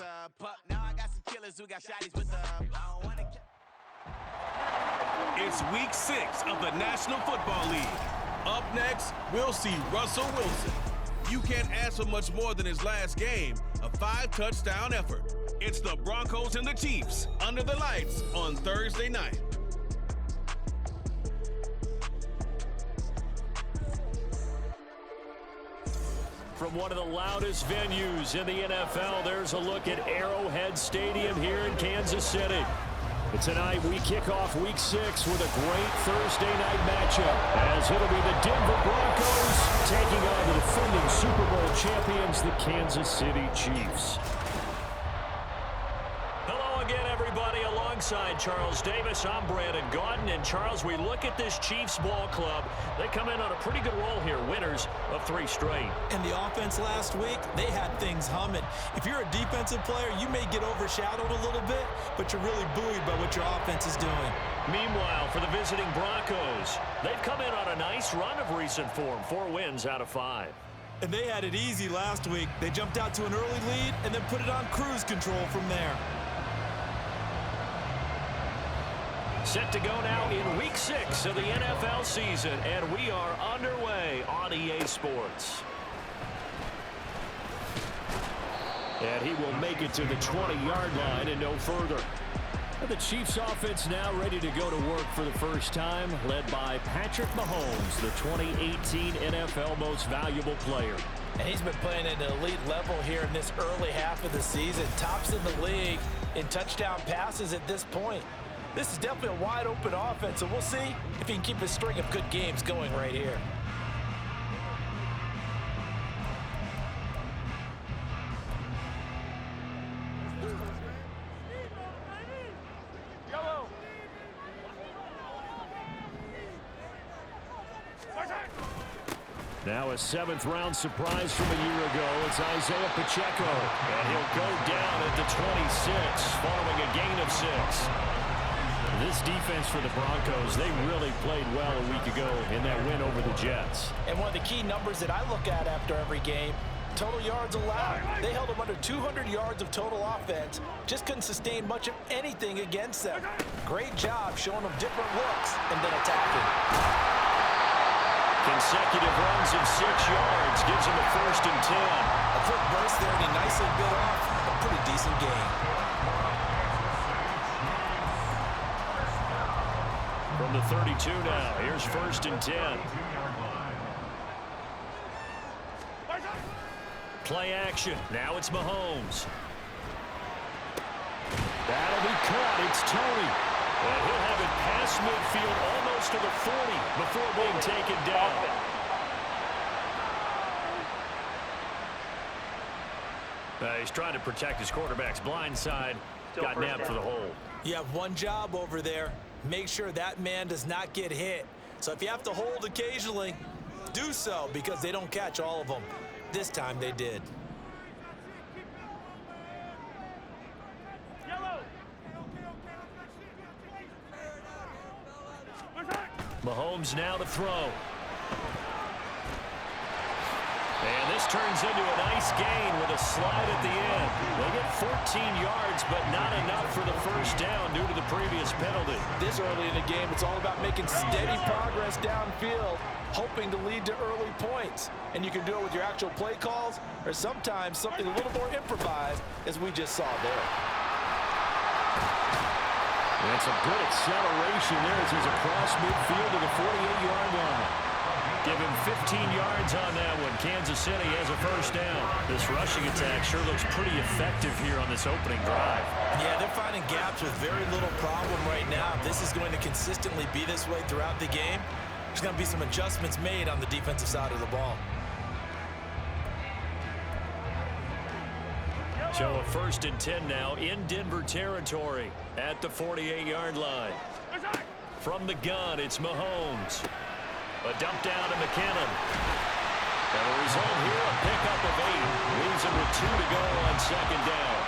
a pup. Now I got some killers who got shotties with the I don't wanna It's week 6 of the National Football League. Up next, we'll see Russell Wilson. You can't ask for much more than his last game, a 5-touchdown effort. It's the Broncos and the Chiefs under the lights on Thursday night. From one of the loudest venues in the NFL, there's a look at Arrowhead Stadium here in Kansas City. But tonight we kick off week 6 with a great Thursday night matchup, as it'll be the Denver Broncos taking on the defending Super Bowl champions, the Kansas City Chiefs. Hello again, everybody. Alongside Charles Davis, I'm Brandon Gaudin. And Charles, we look at this Chiefs ball club. They come in on a pretty good roll here, winners of 3 straight. And the offense last week, they had things humming. If you're a defensive player, you may get overshadowed a little bit, but you're really buoyed by what your offense is doing. Meanwhile, for the visiting Broncos, they've come in on a nice run of recent form, 4 wins out of 5. And they had it easy last week. They jumped out to an early lead and then put it on cruise control from there. Set to go now in week 6 of the NFL season, and we are underway on EA Sports. And he will make it to the 20-yard line and no further. And the Chiefs offense now ready to go to work for the first time, led by Patrick Mahomes, the 2018 NFL Most Valuable Player. And he's been playing at an elite level here in this early half of the season. Tops in the league in touchdown passes at this point. This is definitely a wide-open offense, so we'll see if he can keep a string of good games going right here. Now a 7th-round surprise from a year ago. It's Isaiah Pacheco, and he'll go down at the 26 following a gain of 6. This defense for the Broncos, they really played well a week ago in that win over the Jets. And one of the key numbers that I look at after every game, total yards allowed. They held them under 200 yards of total offense. Just couldn't sustain much of anything against them. Great job showing them different looks and then attacking. Consecutive runs of 6 yards gives them a 1st and 10. A quick burst there, and he nicely bit off a pretty decent gain. From the 32 now, here's 1st and 10. Play action. Now it's Mahomes. That'll be caught. It's Tony. And he'll have it past midfield almost to the 40 before being taken down. He's trying to protect his quarterback's blind side. Got nabbed for the hold. You have one job over there. Make sure that man does not get hit. So if you have to hold occasionally, do so, because they don't catch all of them. This time they did. Mahomes now to throw. And this turns into a nice gain with a slide at the end. They get 14 yards, but not enough for the 1st down due to the previous penalty. This early in the game, it's all about making steady progress downfield, hoping to lead to early points. And you can do it with your actual play calls or sometimes something a little more improvised, as we just saw there. And it's a good acceleration there as he's across midfield to the 48-yard line. Give him 15 yards on that one. Kansas City has a 1st down. This rushing attack sure looks pretty effective here on this opening drive. Yeah, they're finding gaps with very little problem right now. If this is going to consistently be this way throughout the game, there's going to be some adjustments made on the defensive side of the ball. So a 1st and 10 now in Denver territory at the 48-yard line. From the gun, it's Mahomes. A dump down to McKinnon. And the result here, a pickup of 8. Leaves him with 2 to go on 2nd down.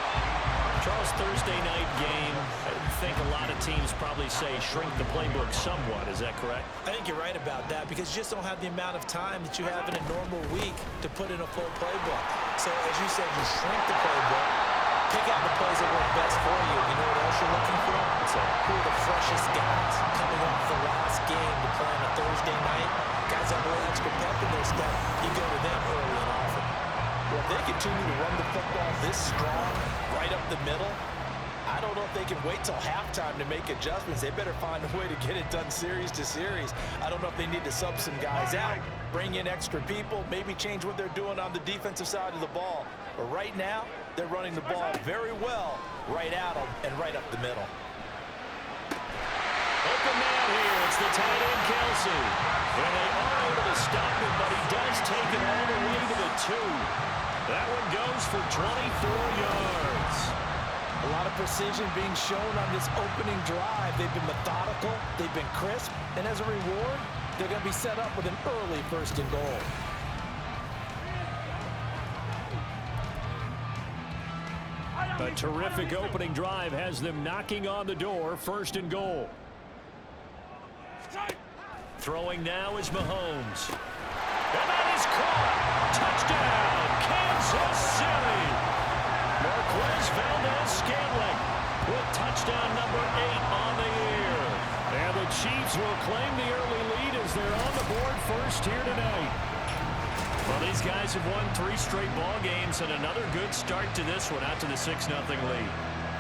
Charles, Thursday night game, I think a lot of teams probably say shrink the playbook somewhat. Is that correct? I think you're right about that, because you just don't have the amount of time that you have in a normal week to put in a full playbook. So as you said, you shrink the playbook, pick best for you. You know what else you're looking for? Who are the freshest guys coming off the last game to play on a Thursday night? Guys have a little extra pep in their step. You go to them early and often. Well, if they continue to run the football this strong, right up the middle, I don't know if they can wait till halftime to make adjustments. They better find a way to get it done series to series. I don't know if they need to sub some guys out, bring in extra people, maybe change what they're doing on the defensive side of the ball. But right now, they're running the ball very well right at them and right up the middle. Open man here. It's the tight end, Kelsey. And they are able to stop him, but he does take it all the way to the 2. That one goes for 24 yards. A lot of precision being shown on this opening drive. They've been methodical, they've been crisp, and as a reward, they're going to be set up with an early 1st and goal. A terrific opening drive has them knocking on the door, 1st and goal. Throwing now is Mahomes. And that is caught. Touchdown, Kansas City. Marquez Valdez-Scantling with touchdown number 8 on the year. And the Chiefs will claim the early lead as they're on the board first here tonight. Well, these guys have won 3 straight ball games and another good start to this one out to the 6-0 lead.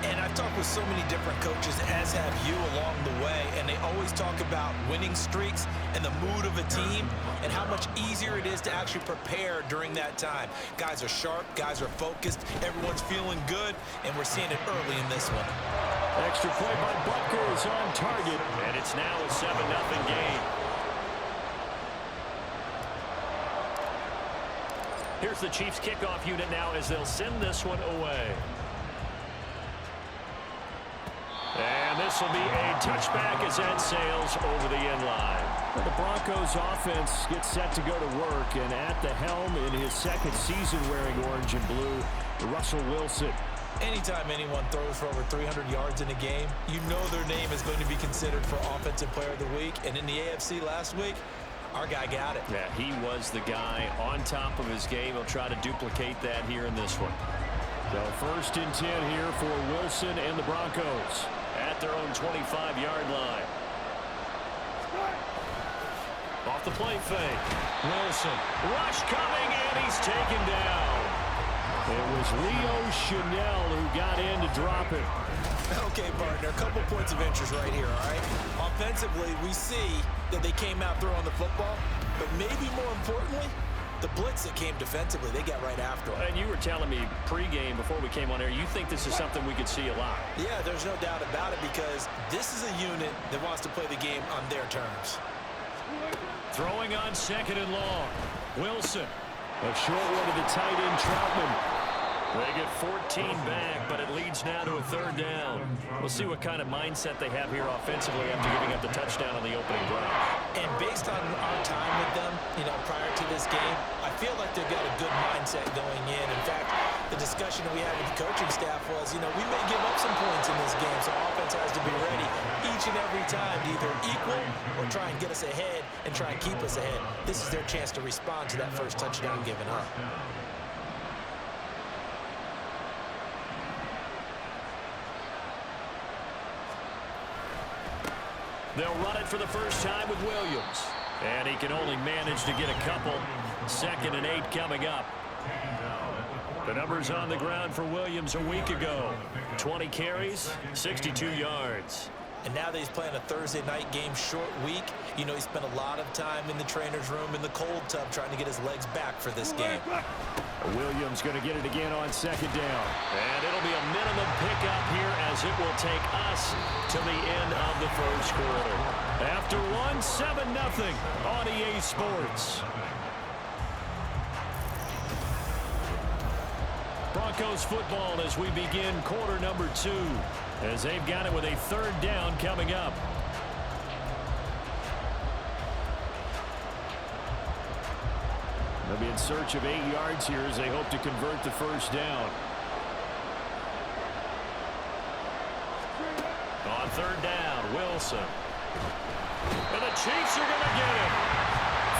And I've talked with so many different coaches, as have you, along the way, and they always talk about winning streaks and the mood of a team and how much easier it is to actually prepare during that time. Guys are sharp, guys are focused, everyone's feeling good, and we're seeing it early in this one. Extra play by Butker is on target, and it's now a 7-0 game. Here's the Chiefs kickoff unit now as they'll send this one away. And this will be a touchback as that sails over the end line. The Broncos offense gets set to go to work, and at the helm in his 2nd season wearing orange and blue, Russell Wilson. Anytime anyone throws for over 300 yards in a game, you know their name is going to be considered for Offensive Player of the Week. And in the AFC last week, our guy got it. Yeah, he was the guy on top of his game. He'll try to duplicate that here in this one. So 1st and 10 here for Wilson and the Broncos at their own 25-yard line. Off the play fake. Wilson. Rush coming, and he's taken down. It was Leo Chanel who got in to drop it. Okay, partner, a couple points of interest right here, all right? Offensively, we see that they came out throwing the football, but maybe more importantly, the blitz that came defensively, they got right after it. And you were telling me pregame before we came on air, you think this is something we could see a lot. Yeah, there's no doubt about it because this is a unit that wants to play the game on their terms. Throwing on 2nd and long. Wilson. A short one to the tight end, Troutman. They get 14 back, but it leads now to a 3rd down. We'll see what kind of mindset they have here offensively after giving up the touchdown on the opening drive. And based on our time with them, prior to this game, I feel like they've got a good mindset going in. In fact, the discussion we had with the coaching staff was, we may give up some points in this game, so offense has to be ready each and every time to either equal or try and get us ahead and try and keep us ahead. This is their chance to respond to that first touchdown given up. They'll run it for the first time with Williams. And he can only manage to get a couple. 2nd and 8 coming up. The numbers on the ground for Williams a week ago. 20 carries, 62 yards. And now that he's playing a Thursday night game, short week, he spent a lot of time in the trainer's room in the cold tub trying to get his legs back for this game. Williams going to get it again on 2nd down. And it'll be a minimum pickup here as it will take us to the end of the 1st quarter. After 7-0 on EA Sports. Broncos football as we begin quarter number 2. As they've got it with a 3rd down coming up. They'll be in search of 8 yards here as they hope to convert the 1st down. On 3rd down, Wilson. And the Chiefs are going to get him.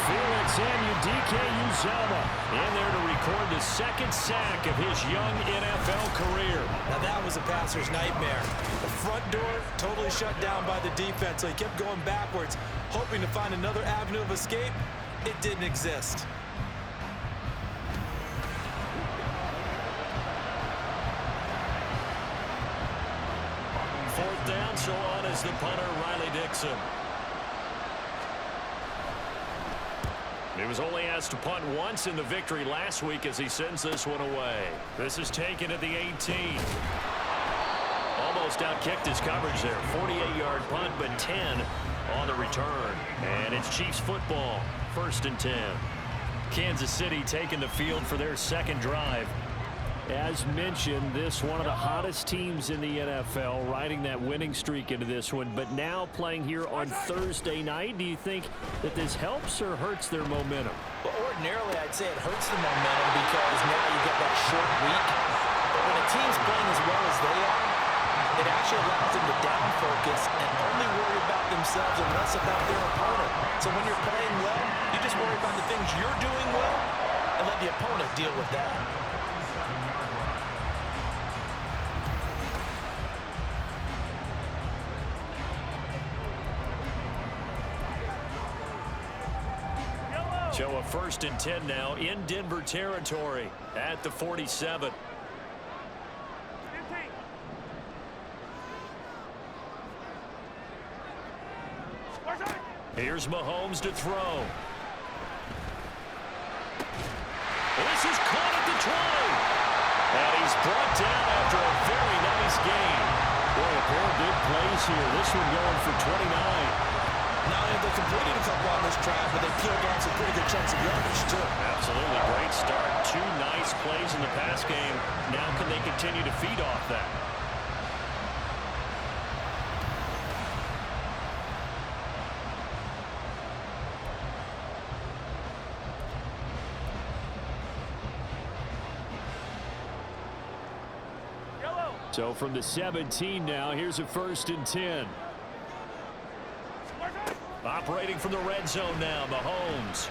Felix Anudike-Uzomah in there to record the 2nd sack of his young NFL career. Now that was was a passer's nightmare. The front door totally shut down by the defense, so he kept going backwards, hoping to find another avenue of escape. It didn't exist. Fourth down, so on is the punter, Riley Dixon. He was only asked to punt once in the victory last week as he sends this one away. This is taken at the 18. Almost outkicked his coverage there. 48-yard punt, but 10 on the return. And it's Chiefs football, 1st and 10. Kansas City taking the field for their second drive. As mentioned, this one of the hottest teams in the NFL, riding that winning streak into this one, but now playing here on Thursday night. Do you think that this helps or hurts their momentum? Well, ordinarily, I'd say it hurts the momentum because now you get that short week. But when a team's playing as well as they are, it actually allows them to down focus and only worry about themselves and less about their opponent. So when you're playing well, you just worry about the things you're doing well and let the opponent deal with that. So a 1st and 10 now in Denver territory at the 47. Here's Mahomes to throw. This is caught at the 20. And he's brought down after a very nice game. Boy, a pair of big plays here. This one going for 29. Not only have they completed a couple on this drive, but they peeled off some pretty good chunks of yardage, too. Absolutely. Great start. 2 nice plays in the pass game. Now can they continue to feed off that? So from the 17 now, here's a 1st and 10. Operating from the red zone now, Mahomes.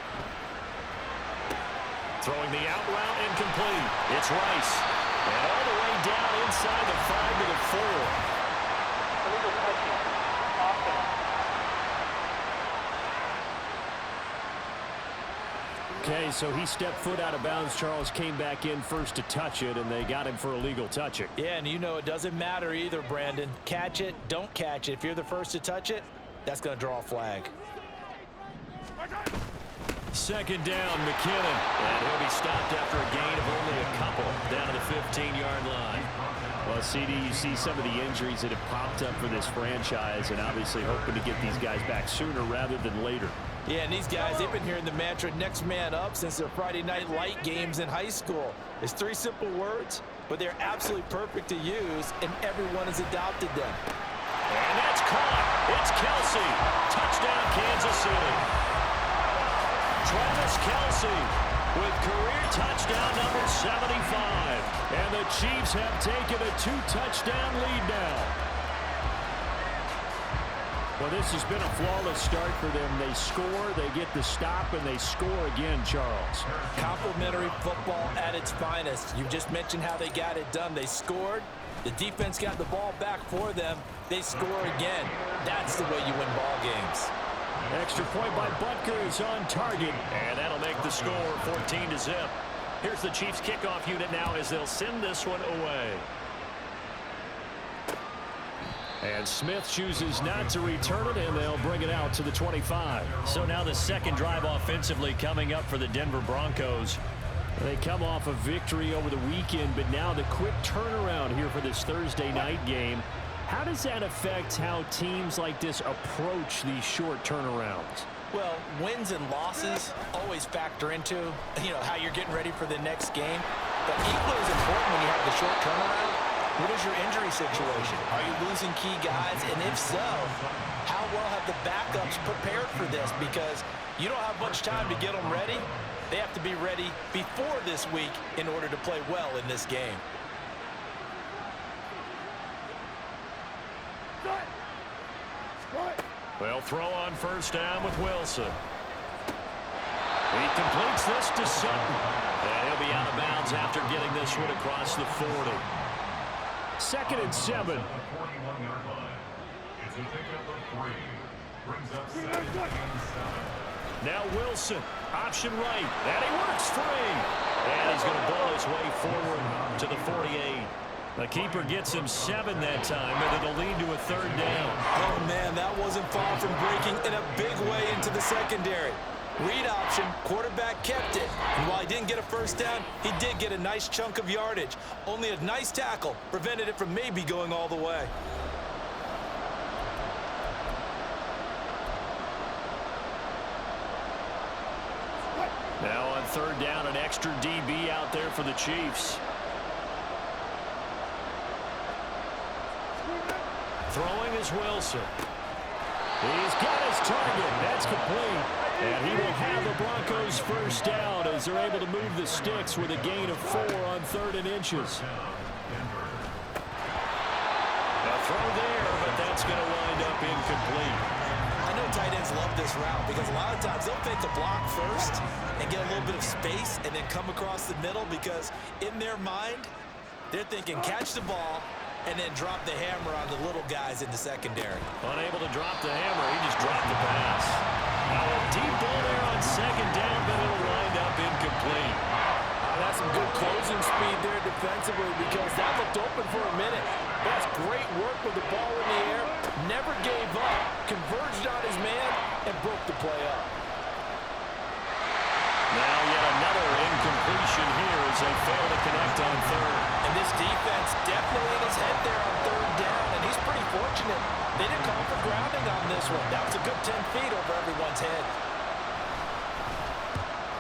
Throwing the out route incomplete. It's Rice. And all the way down inside the 5 to the 4. Okay, so he stepped foot out of bounds. Charles came back in first to touch it, and they got him for illegal touching. Yeah, and you know it doesn't matter either, Brandon. Catch it, don't catch it. If you're the first to touch it, that's going to draw a flag. 2nd down, McKinnon. And he'll be stopped after a gain of only a couple down to the 15-yard line. Well, CD, you see some of the injuries that have popped up for this franchise, and obviously hoping to get these guys back sooner rather than later. Yeah, and these guys, they've been hearing the mantra, next man up, since their Friday night light games in high school. It's 3 simple words, but they're absolutely perfect to use, and everyone has adopted them. And that's caught. It's Kelsey. Touchdown, Kansas City. Travis Kelsey with career touchdown number 75. And the Chiefs have taken a 2-touchdown lead now. Well, this has been a flawless start for them. They score, they get the stop, and they score again, Charles. Complimentary football at its finest. You just mentioned how they got it done. They scored. The defense got the ball back for them. They score again. That's the way you win ball games. Extra point by Butker is on target, and that'll make the score 14-0. Here's the Chiefs kickoff unit now as they'll send this one away. And Smith chooses not to return it, and they'll bring it out to the 25. So now the second drive offensively coming up for the Denver Broncos. They come off a victory over the weekend, but now the quick turnaround here for this Thursday night game. How does that affect how teams like this approach these short turnarounds? Well, wins and losses always factor into, how you're getting ready for the next game. But equally as important when you have the short turnaround, what is your injury situation? Are you losing key guys? And if so, how well have the backups prepared for this? Because you don't have much time to get them ready. They have to be ready before this week in order to play well in this game. Well, throw on first down with Wilson. He completes this to Sutton. And he'll be out of bounds after getting this one across the 40. 2nd and 7. Now Wilson, option right, and he works free. And he's going to ball his way forward to the 48. The keeper gets him 7 that time, and it'll lead to a 3rd down. Oh, man, that wasn't far from breaking in a big way into the secondary. Read option, quarterback kept it. And while he didn't get a 1st down, he did get a nice chunk of yardage. Only a nice tackle prevented it from maybe going all the way. Now on 3rd down, an extra DB out there for the Chiefs. Throwing is Wilson. He's got his target. That's complete. And he will have the Broncos 1st down as they're able to move the sticks with a gain of 4 on 3rd and inches. A throw there, but that's going to wind up incomplete. I know tight ends love this route because a lot of times they'll fake a block first and get a little bit of space and then come across the middle because in their mind, they're thinking catch the ball and then drop the hammer on the little guys in the secondary. Unable to drop the hammer, he just dropped the pass. Now a deep ball there on 2nd down, but it'll wind up incomplete. That's some good closing speed there defensively because that looked open for a minute. That's great work with the ball in the air. Never gave up, converged on his man, and broke the play up. Now yet another incompletion here as they fail to connect on 3rd. And this defense definitely in his head there on 3rd down, and he's pretty fortunate. They didn't call for grounding on this one. That was a good 10 feet over everyone's head.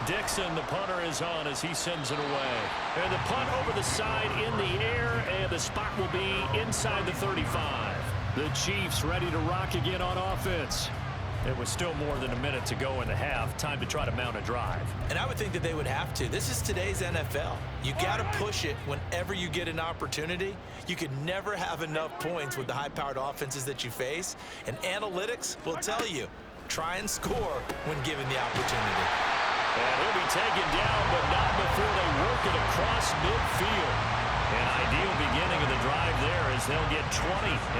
Dixon, the punter, is on as he sends it away. And the punt over the side in the air, and the spot will be inside the 35. The Chiefs ready to rock again on offense. It was still more than a minute to go in the half. Time to try to mount a drive. And I would think that they would have to. This is today's NFL. You got to push it whenever you get an opportunity. You can never have enough points with the high-powered offenses that you face. And analytics will tell you, try and score when given the opportunity. And he'll be taken down, but not before they work it across midfield. An ideal beginning of the drive there as they'll get 20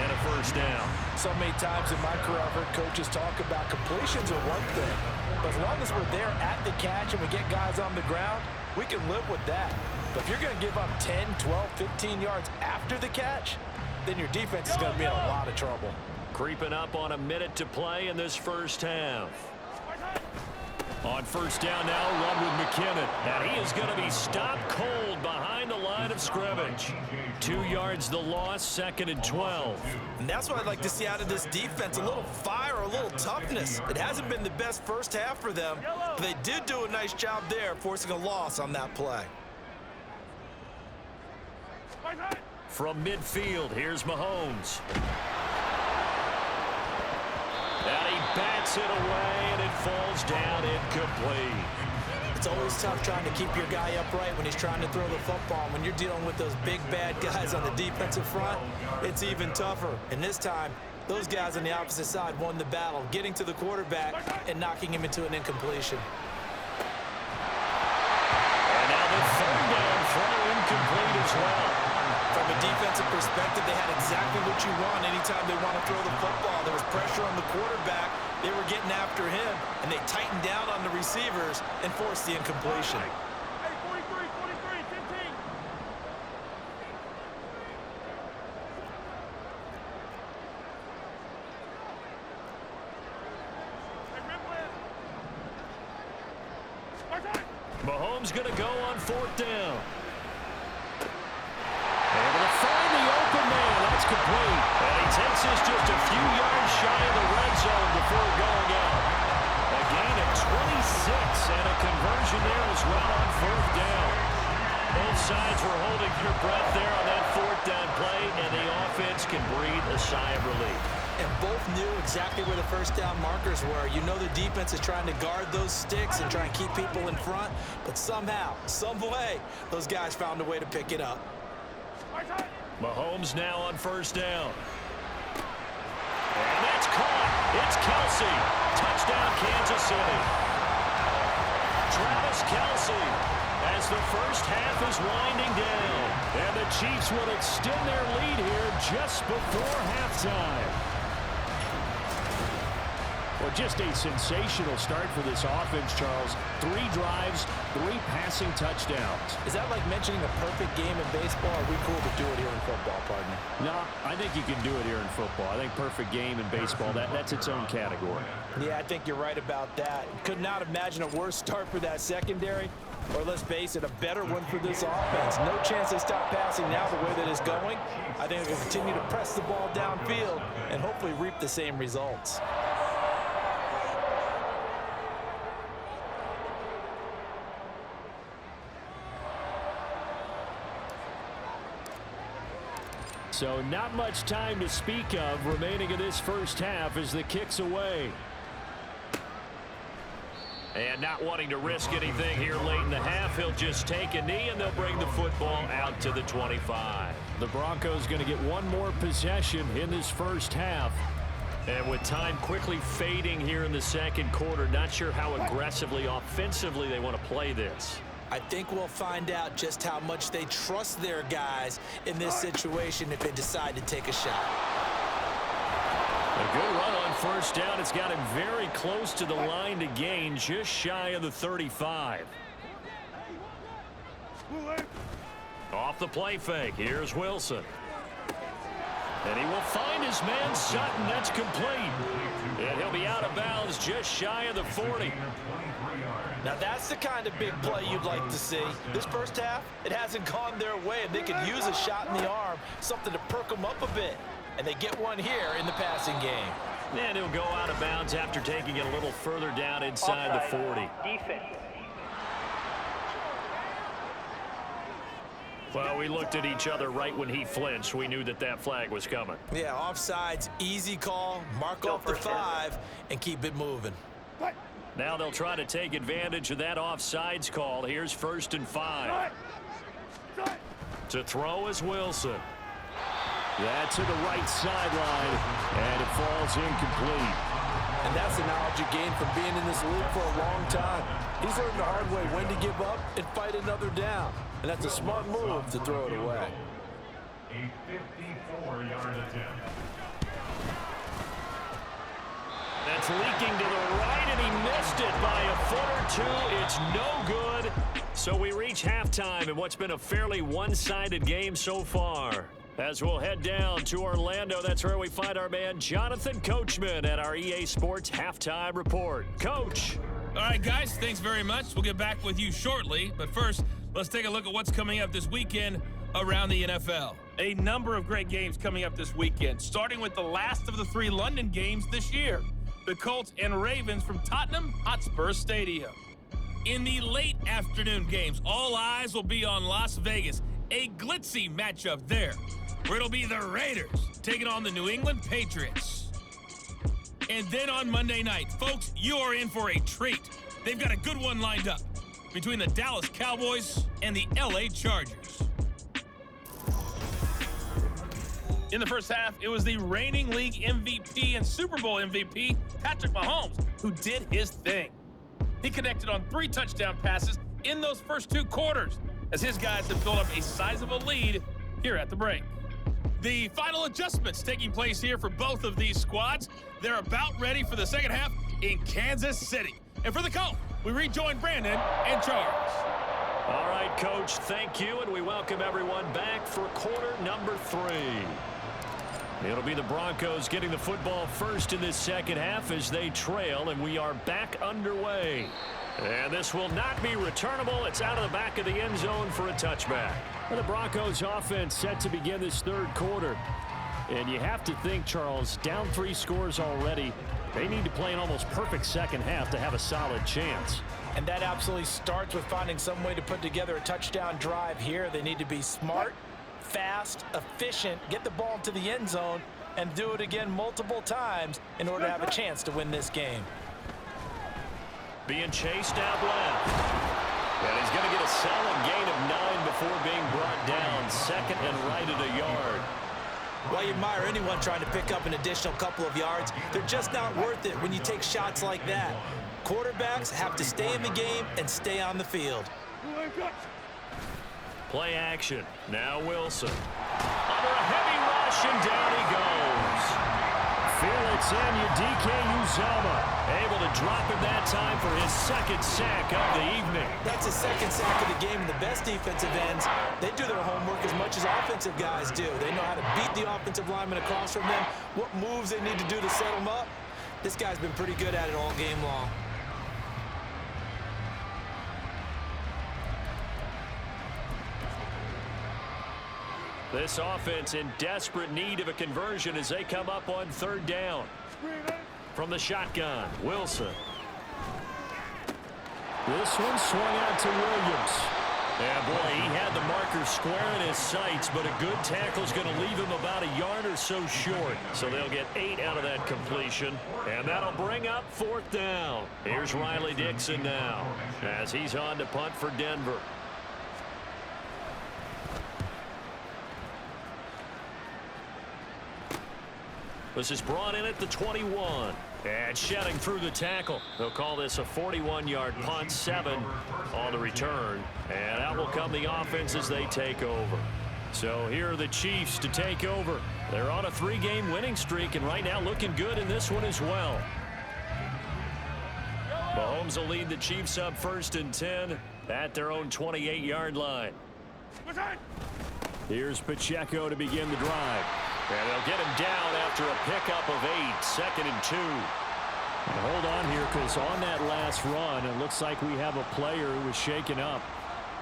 and a 1st down. So many times in my career, I've heard coaches talk about completions are one thing. But as long as we're there at the catch and we get guys on the ground, we can live with that. But if you're going to give up 10, 12, 15 yards after the catch, then your defense is going to be in a lot of trouble. Creeping up on a minute to play in this 1st half. On 1st down now, run with McKinnon. And he is going to be stopped cold behind the line of scrimmage. 2 yards the loss, 2nd and 12. And that's what I'd like to see out of this defense, a little fire, a little toughness. It hasn't been the best 1st half for them, but they did do a nice job there, forcing a loss on that play. From midfield, here's Mahomes. And he bats it away, and it falls down incomplete. It's always tough trying to keep your guy upright when he's trying to throw the football. When you're dealing with those big, bad guys on the defensive front, it's even tougher. And this time, those guys on the opposite side won the battle, getting to the quarterback and knocking him into an incompletion. And now the 3rd down throw incomplete as well. From a defensive perspective, they had exactly what you want anytime they want to throw the football. There was pressure on the quarterback. They were getting after him, and they tightened down on the receivers and forced the incompletion. Hey, 43, 15. Mahomes going to go on 4th down. Able to find the open man. That's complete. And he takes this just a few yards shy of the red zone before going out. A gain of 26 and a conversion there as well on 4th down. Both sides were holding their breath there on that 4th down play, and the offense can breathe a sigh of relief. And both knew exactly where the 1st down markers were. You know the defense is trying to guard those sticks and try and keep people in front, but somehow, some way, those guys found a way to pick it up. Mahomes now on 1st down. And that's caught. It's Kelsey. Touchdown, Kansas City. Travis Kelsey as the 1st half is winding down. And the Chiefs will extend their lead just before halftime. Well, just a sensational start for this offense, Charles. 3 drives, 3 passing touchdowns. Is that like mentioning a perfect game in baseball? Are we cool to do it here in football, partner? No, I think you can do it here in football. I think perfect game in baseball, that's its own category. Yeah, I think you're right about that. Could not imagine a worse start for that secondary. Or let's face it, a better one for this offense. No chance they stop passing now the way that it's going. I think they'll continue to press the ball downfield and hopefully reap the same results. So not much time to speak of remaining in this first half as the kick's away. And not wanting to risk anything here late in the half, he'll just take a knee and they'll bring the football out to the 25. The Broncos going to get one more possession in this first half. And with time quickly fading here in the second quarter, not sure how aggressively, offensively they want to play this. I think we'll find out just how much they trust their guys in this situation if they decide to take a shot. A good run on first down. It's got him very close to the line to gain, just shy of the 35. Off the play fake, here's Wilson. And he will find his man Sutton. That's complete. And he'll be out of bounds just shy of the 40. Now that's the kind of big play you'd like to see. This first half, it hasn't gone their way, and they could use a shot in the arm, something to perk them up a bit. And they get one here in the passing game. And he'll go out of bounds after taking it a little further down inside the 40. Defense. Well, we looked at each other right when he flinched. We knew that that flag was coming. Yeah, offsides, easy call, mark off the 5, and keep it moving. Now they'll try to take advantage of that offsides call. Here's 1st and 5. To throw is Wilson. That's to the right sideline, and it falls incomplete. And that's the knowledge you gain from being in this league for a long time. He's learned the hard way when to give up and fight another down. And that's a smart move to throw it away. A 54-yard attempt. That's leaking to the right, and he missed it by a foot or two. It's no good. So we reach halftime in what's been a fairly one-sided game so far. As we'll head down to Orlando, that's where we find our man Jonathan Coachman at our EA Sports Halftime Report. Coach. All right, guys, thanks very much. We'll get back with you shortly. But first, let's take a look at what's coming up this weekend around the NFL. A number of great games coming up this weekend, starting with the last of the 3 London games this year. The Colts and Ravens from Tottenham Hotspur Stadium. In the late afternoon games, all eyes will be on Las Vegas. A glitzy matchup there, where it'll be the Raiders taking on the New England Patriots. And then on Monday night, folks, you are in for a treat. They've got a good one lined up between the Dallas Cowboys and the LA Chargers. In the first half, it was the reigning league MVP and Super Bowl MVP, Patrick Mahomes, who did his thing. He connected on 3 touchdown passes in those first 2 quarters, as his guys have built up a sizable lead here at the break. The final adjustments taking place here for both of these squads. They're about ready for the second half in Kansas City. And for the call, we rejoin Brandon and Charles. All right, Coach, thank you, and we welcome everyone back for quarter number 3. It'll be the Broncos getting the football first in this second half as they trail, and we are back underway. And this will not be returnable. It's out of the back of the end zone for a touchback. And the Broncos offense set to begin this third quarter. And you have to think, Charles, down 3 scores already. They need to play an almost perfect second half to have a solid chance. And that absolutely starts with finding some way to put together a touchdown drive here. They need to be smart, fast, efficient, get the ball into the end zone, and do it again multiple times in order to have a chance to win this game. Being chased out left. And he's going to get a solid gain of 9 before being brought down. Second and right at a yard. While you admire anyone trying to pick up an additional couple of yards, they're just not worth it when you take shots like that. Quarterbacks have to stay in the game and stay on the field. Play action. Now Wilson. Under a heavy rush, and It's in. Udike Uzomah able to drop it that time for his second sack of the evening. That's his second sack of the game, and the best defensive ends, they do their homework as much as offensive guys do. They know how to beat the offensive lineman across from them, what moves they need to do to set them up. This guy's been pretty good at it all game long. This offense in desperate need of a conversion as they come up on third down. From the shotgun, Wilson. This one swung out to Williams. Yeah, boy, he had the marker square in his sights, but a good tackle is going to leave him about a yard or so short. So they'll get 8 out of that completion, and that'll bring up fourth down. Here's Riley Dixon now as he's on to punt for Denver. This is brought in at the 21. And shedding through the tackle. They'll call this a 41-yard punt, 7 on the return. And out will come the offense as they take over. So here are the Chiefs to take over. They're on a 3-game winning streak, and right now looking good in this one as well. Mahomes will lead the Chiefs up 1st and 10 at their own 28-yard line. Here's Pacheco to begin the drive. And they'll get him down after a pickup of 8, 2nd and 2. And hold on here, because on that last run, it looks like we have a player who was shaken up.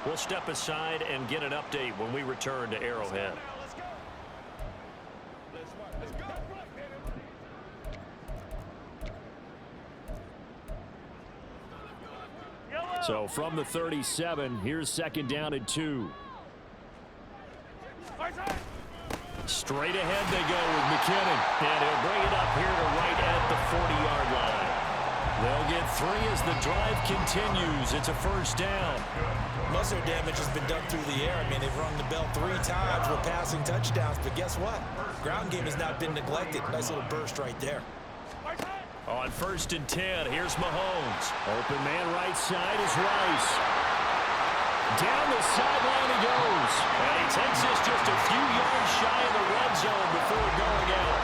We'll step aside and get an update when we return to Arrowhead. So from the 37, here's 2nd down and 2. Straight ahead they go with McKinnon, and he'll bring it up here to right at the 40-yard line. They'll get 3 as the drive continues. It's a 1st down. Most of their damage has been done through the air. I mean, they've rung the bell 3 times with passing touchdowns, but guess what? Ground game has not been neglected. Nice little burst right there. On 1st and 10, here's Mahomes. Open man right side is Rice. Down the sideline he goes. And he takes this just a few yards shy of the red zone before going out.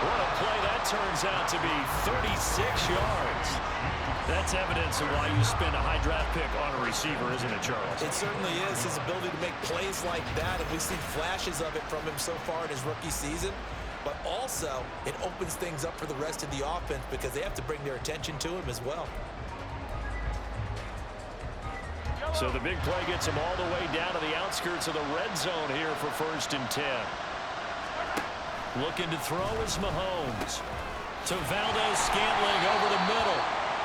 What a play that turns out to be, 36 yards. That's evidence of why you spend a high draft pick on a receiver, isn't it, Charles? It certainly is. His ability to make plays like that, and we've seen flashes of it from him so far in his rookie season. But also, it opens things up for the rest of the offense because they have to bring their attention to him as well. So the big play gets him all the way down to the outskirts of the red zone here for 1st and 10. Looking to throw is Mahomes. To Valdez-Scantling over the middle.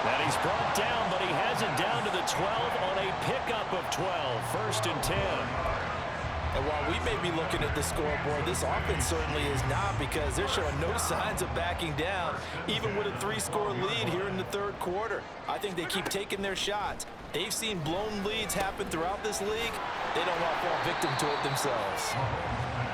And he's brought down, but he has it down to the 12 on a pickup of 12. 1st and 10. And while we may be looking at the scoreboard, this offense certainly is not, because they're showing no signs of backing down, even with a 3-score lead here in the 3rd quarter. I think they keep taking their shots. They've seen blown leads happen throughout this league. They don't want to fall victim to it themselves.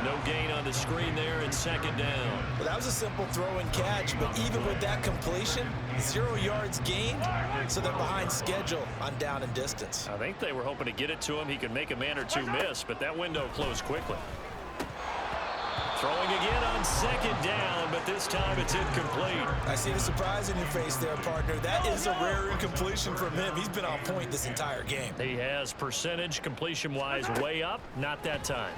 No gain on the screen there, and 2nd down. Well, that was a simple throw and catch, but even with that completion, 0 yards gained, so they're behind schedule on down and distance. I think they were hoping to get it to him. He could make a man or 2 miss, but that window closed quickly. Throwing again on 2nd down, but this time it's incomplete. I see the surprise in your face there, partner. That is a rare incompletion from him. He's been on point this entire game. He has percentage completion-wise way up, not that time.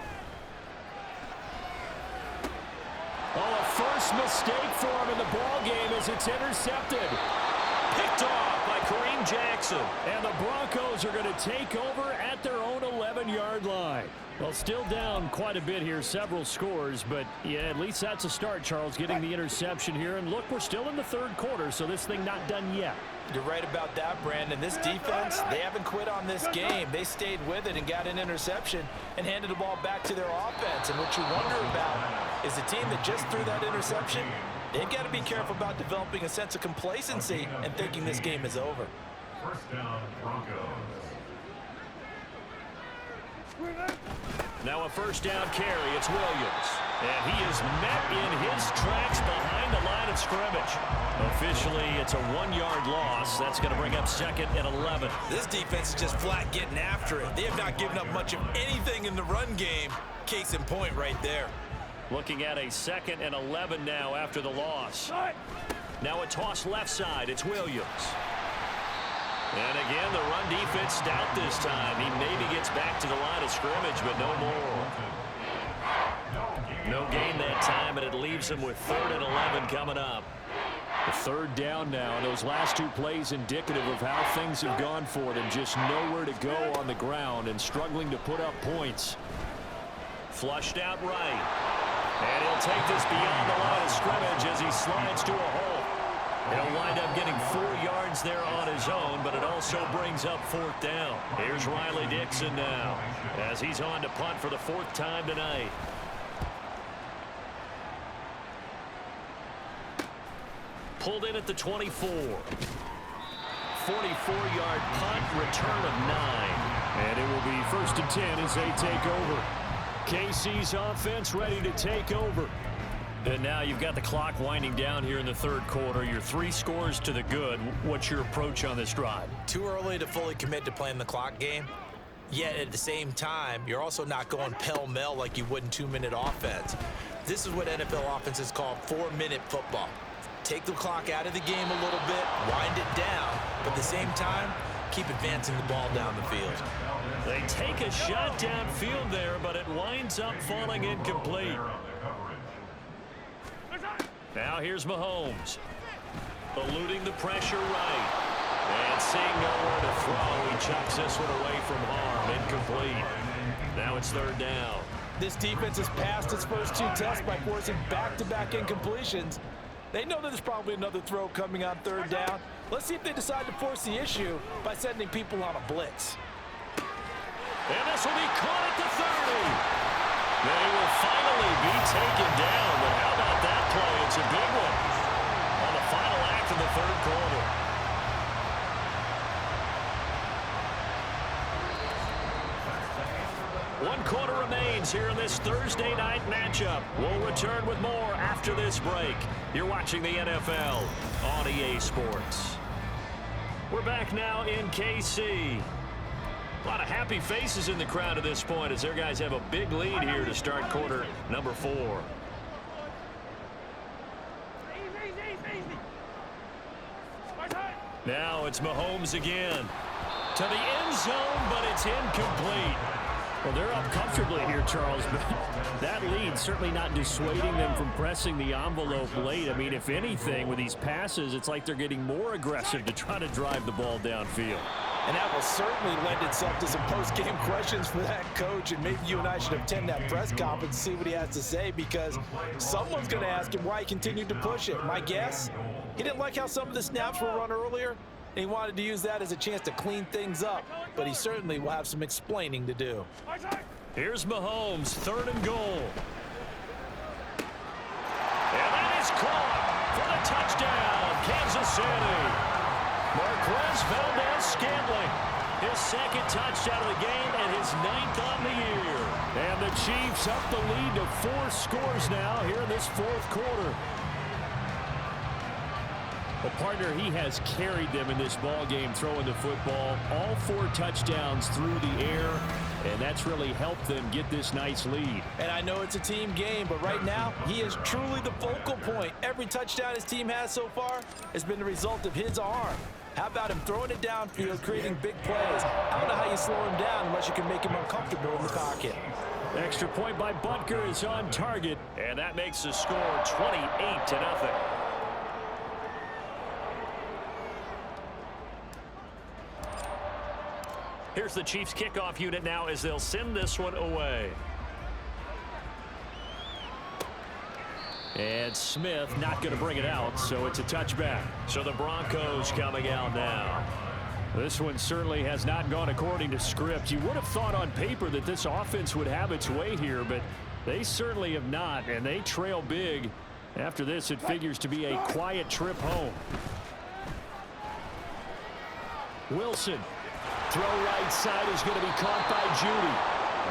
Oh, a first mistake for him in the ball game as it's intercepted. Picked off by Kareem Jackson. And the Broncos are going to take over at their own 11-yard line. Well, still down quite a bit here, several scores, but yeah, at least that's a start, Charles, getting the interception here. And look, we're still in the 3rd quarter, so this thing not done yet. You're right about that, Brandon. This defense, they haven't quit on this game. They stayed with it and got an interception and handed the ball back to their offense. And what you wonder about is the team that just threw that interception, they've got to be careful about developing a sense of complacency and thinking this game is over. 1st down, Broncos. Now a 1st down carry. It's Williams. And he is met in his tracks behind the line of scrimmage. Officially, it's a 1-yard loss. That's going to bring up 2nd and 11. This defense is just flat getting after it. They have not given up much of anything in the run game. Case in point right there. Looking at a 2nd and 11 now after the loss. Now a toss left side. It's Williams. And again, the run defense stout this time. He maybe gets back to the line of scrimmage, but no more. No gain that time, and it leaves him with 3rd and 11 coming up. The 3rd down now, and those last 2 plays indicative of how things have gone for them. Just nowhere to go on the ground and struggling to put up points. Flushed out right. And he'll take this beyond the line of scrimmage as he slides to a hole. He'll wind up getting 4 yards there on his own, but it also brings up 4th down. Here's Riley Dixon now as he's on to punt for the 4th time tonight. Pulled in at the 24. 44-yard punt, return of 9. And it will be 1st and 10 as they take over. KC's offense ready to take over. And now you've got the clock winding down here in the 3rd quarter. You're 3 scores to the good. What's your approach on this drive? Too early to fully commit to playing the clock game. Yet at the same time, you're also not going pell-mell like you would in 2-minute offense. This is what NFL offenses call 4-minute football. Take the clock out of the game a little bit, wind it down, but at the same time, keep advancing the ball down the field. They take a shot downfield there, but it winds up falling incomplete. Now here's Mahomes. Eluding the pressure right. And seeing nowhere to throw, he chucks this one away from harm. Incomplete. Now it's 3rd down. This defense has passed its first 2 tests by forcing back-to-back incompletions. They know that there's probably another throw coming on 3rd down. Let's see if they decide to force the issue by sending people on a blitz. And this will be caught at the 30. They will finally be taken down, but how about that play? It's a big one on the final act of the 3rd quarter. One quarter remains here in this Thursday night matchup. We'll return with more after this break. You're watching the NFL on EA Sports. We're back now in KC. A lot of happy faces in the crowd at this point as their guys have a big lead here to start quarter number 4. Now it's Mahomes again. To the end zone, but it's incomplete. Well, they're up comfortably here, Charles, but that lead certainly not dissuading them from pressing the envelope late. I mean, if anything, with these passes, it's like they're getting more aggressive to try to drive the ball downfield. And that will certainly lend itself to some post-game questions for that coach, and maybe you and I should attend that press conference and see what he has to say, because someone's going to ask him why he continued to push it. My guess, he didn't like how some of the snaps were run earlier, and he wanted to use that as a chance to clean things up, but he certainly will have some explaining to do. Here's Mahomes, 3rd and goal. And that is caught for the touchdown, Kansas City. Marquez Valdez-Scantling, his 2nd touchdown of the game and his 9th on the year. And the Chiefs up the lead to 4 scores now here in this 4th quarter. Well, partner, he has carried them in this ball game throwing the football. All 4 touchdowns through the air, and that's really helped them get this nice lead. And I know it's a team game, but right now, he is truly the focal point. Every touchdown his team has so far has been the result of his arm. How about him throwing it downfield, creating big plays? I don't know how you slow him down unless you can make him uncomfortable in the pocket. Extra point by Butker is on target. And that makes the score 28-0. Here's the Chiefs kickoff unit now as they'll send this one away. And Smith not going to bring it out, so it's a touchback. So the Broncos coming out now. This one certainly has not gone according to script. You would have thought on paper that this offense would have its way here, but they certainly have not, and they trail big. After this, it figures to be a quiet trip home. Wilson. Throw right side is going to be caught by Judy.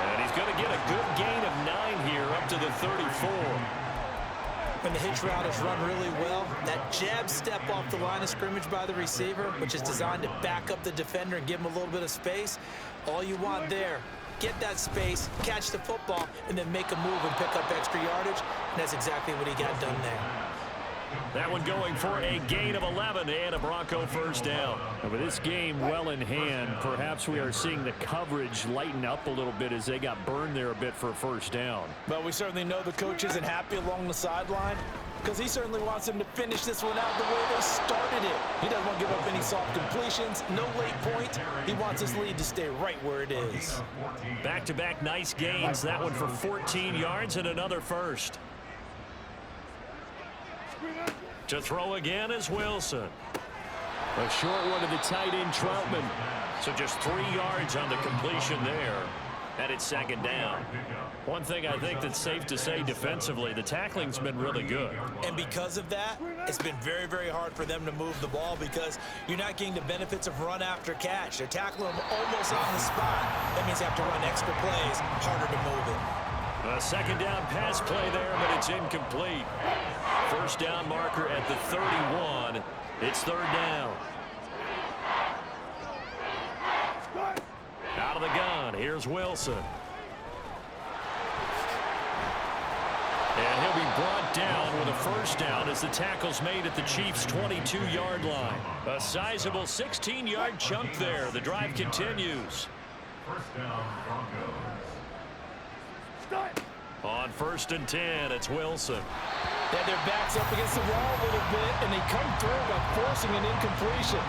And he's going to get a good gain of 9 here up to the 34. When the hitch route is run really well, that jab step off the line of scrimmage by the receiver, which is designed to back up the defender and give him a little bit of space, all you want there get that space, catch the football, and then make a move and pick up extra yardage. And that's exactly what he got done there. That one going for a gain of 11 and a Bronco first down. And with this game well in hand, perhaps we are seeing the coverage lighten up a little bit as they got burned there a bit for a first down. But we certainly know the coach isn't happy along the sideline because he certainly wants them to finish this one out the way they started it. He doesn't want to give up any soft completions, no late points. He wants his lead to stay right where it is. Back-to-back nice gains. That one for 14 yards and another first. To throw again is Wilson. A short one to the tight end, Troutman. So just 3 yards on the completion there. And it's second down. One thing I think that's safe to say defensively, the tackling's been really good. And because of that, it's been very, very hard for them to move the ball because you're not getting the benefits of run after catch. They're tackling them almost on the spot. That means they have to run extra plays, harder to move it. A second down pass play there, but it's incomplete. First down marker at the 31. It's third down. Out of the gun, here's Wilson. And he'll be brought down with a first down as the tackle's made at the Chiefs' 22-yard line. A sizable 16-yard chunk there. The drive continues. First down, Broncos. On 1st and 10, it's Wilson. They had their backs up against the wall a little bit, and they come through by forcing an incompletion.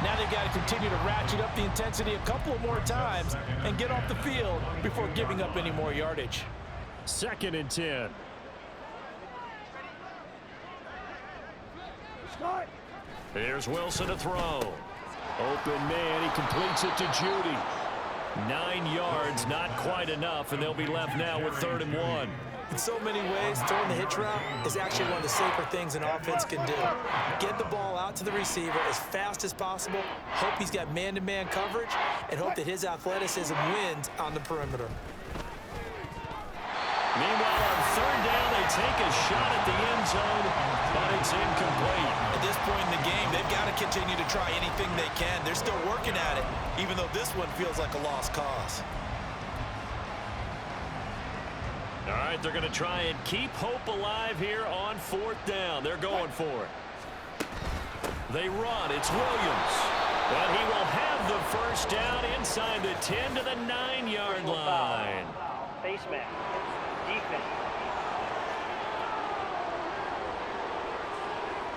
Now they've got to continue to ratchet up the intensity a couple of more times and get off the field before giving up any more yardage. 2nd and 10. Here's Wilson to throw. Open man, he completes it to Judy. 9 yards, not quite enough, and they'll be left now with 3rd and 1. In so many ways, throwing the hitch route is actually one of the safer things an offense can do. Get the ball out to the receiver as fast as possible, hope he's got man-to-man coverage, and hope that his athleticism wins on the perimeter. Meanwhile, on 3rd down, they take a shot at the end zone, but it's incomplete. At this point in the game, they've got to continue to try anything they can. They're still working at it, even though this one feels like a lost cause. All right, they're going to try and keep hope alive here on 4th down. They're going for it. They run. It's Williams. But he will have the first down inside the 10 to the 9-yard line. Face mask. Defense.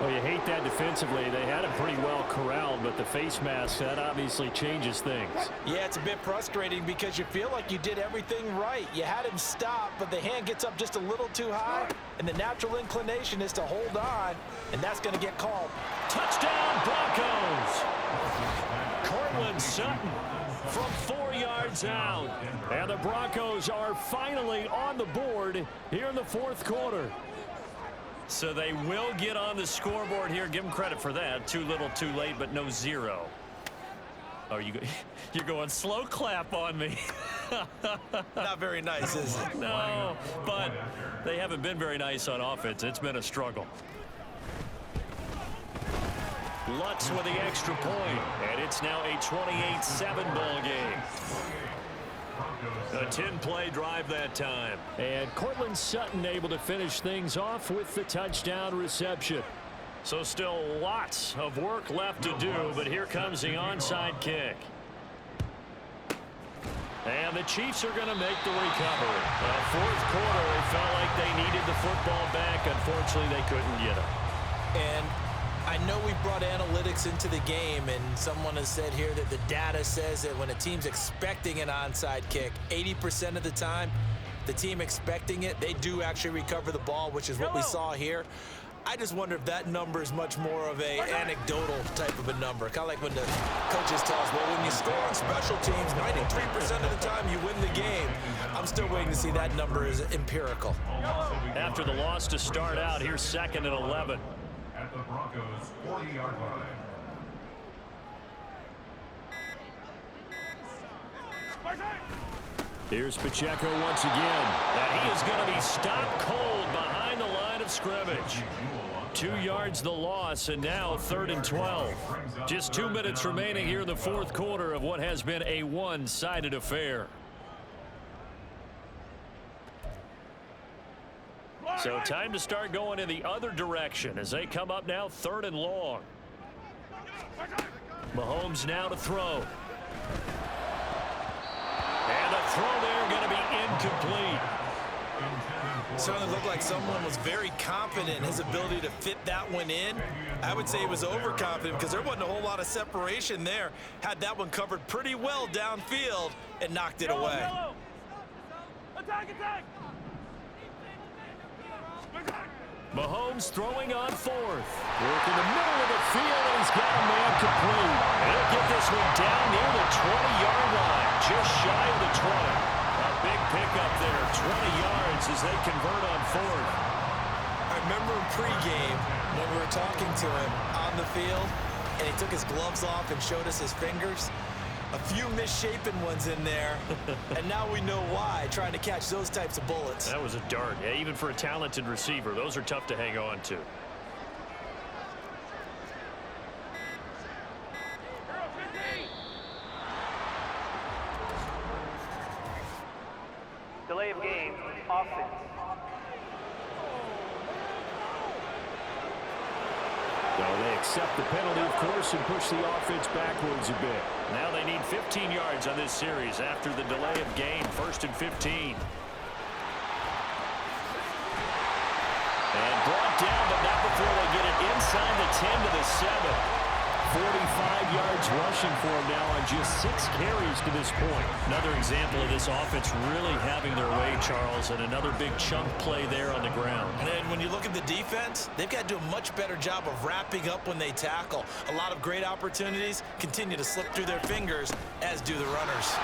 Well, you hate that defensively. They had him pretty well corralled, but the face mask, that obviously changes things. Yeah, it's a bit frustrating because you feel like you did everything right. You had him stop, but the hand gets up just a little too high, and the natural inclination is to hold on, and that's going to get called. Touchdown, Broncos! Cortland Sutton from 4 yards out. And the Broncos are finally on the board here in the 4th quarter. So they will get on the scoreboard here. Give them credit for that. Too little, too late, but no 0. Oh, you're going slow clap on me. Not very nice, is it? No, but they haven't been very nice on offense. It's been a struggle. Lutz with the extra point, and it's now a 28-7 ball game. A 10-play drive that time. And Cortland Sutton able to finish things off with the touchdown reception. So still lots of work left to do, but here comes the onside kick. And the Chiefs are going to make the recovery. 4th quarter, it felt like they needed the football back. Unfortunately, they couldn't get it. And I know we brought analytics into the game, and someone has said here that the data says that when a team's expecting an onside kick, 80% of the time, the team expecting it, they do actually recover the ball, which is what we saw here. I just wonder if that number is much more of a anecdotal type of a number. Kind of like when the coaches tell us, well, when you score on special teams, 93% of the time you win the game. I'm still waiting to see that number is empirical. After the loss to start out, here's 2nd and 11. At the Broncos' 40-yard line. Here's Pacheco once again. And he is going to be stopped cold behind the line of scrimmage. 2 yards the loss, and now 3rd and 12. Just 2 minutes remaining here in the 4th quarter of what has been a one-sided affair. So time to start going in the other direction as they come up now 3rd and long. Mahomes now to throw. And a throw there going to be incomplete. Certainly looked like someone was very confident in his ability to fit that one in. I would say he was overconfident because there wasn't a whole lot of separation there. Had that one covered pretty well downfield and knocked it away. Attack, attack! Mahomes throwing on 4th. Work in the middle of the field, and he's got a man complete. And he'll get this one down near the 20-yard line, just shy of the 20. A big pickup there, 20 yards as they convert on 4th. I remember in pregame when we were talking to him on the field, and he took his gloves off and showed us his fingers. A few misshapen ones in there, and now we know why, trying to catch those types of bullets. That was a dart. Yeah, even for a talented receiver, those are tough to hang on to. Delay of game, offense. So they accept the penalty, of course, and push the offense backwards a bit. Now they need 15 yards on this series after the delay of game. 1st and 15. And brought down, but not before they get it inside the 10 to the 7. 45 yards rushing for him now on just 6 carries to this point. Another example of this offense really having their way, Charles, and another big chunk play there on the ground. And then when you look at the defense, they've got to do a much better job of wrapping up when they tackle. A lot of great opportunities continue to slip through their fingers, as do the runners.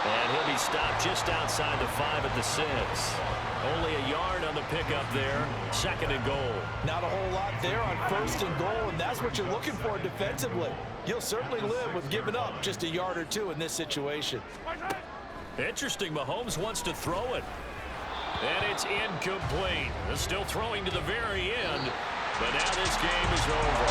And he'll be stopped just outside the 5 at the 6. Only a yard on the pickup there. 2nd and goal. Not a whole lot there on 1st and goal, and that's what you're looking for defensively. You'll certainly live with giving up just a yard or 2 in this situation. Interesting. Mahomes wants to throw it. And it's incomplete. They're still throwing to the very end. But now this game is over.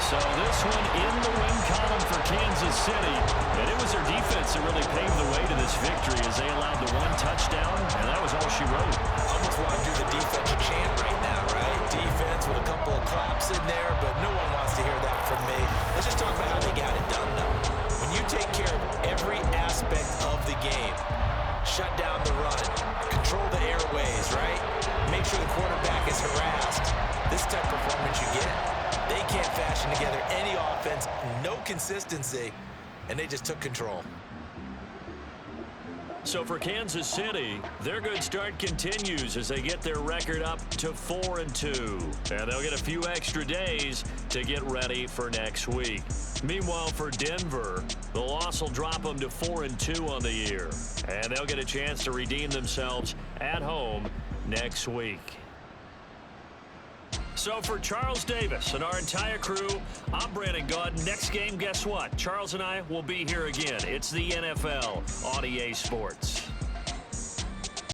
So this one in the win column for Kansas City. And it was their defense that really paved the way to this victory as they allowed the 1 touchdown. And that was all she wrote. Almost want to do the defense chant right now, right? Defense with a couple of claps in there, but no one wants to hear that from me. Let's just talk about how they got it done, though. When you take care of every aspect of the game, shut down the run, control the airways, right? Make sure the quarterback is harassed. This type of performance you get. They can't fashion together any offense, no consistency, and they just took control. So for Kansas City, their good start continues as they get their record up to 4-2. And they'll get a few extra days to get ready for next week. Meanwhile, for Denver, the loss will drop them to 4-2 on the year. And they'll get a chance to redeem themselves at home next week. So for Charles Davis and our entire crew, I'm Brandon Gaudin. Next game, guess what? Charles and I will be here again. It's the NFL on EA Sports.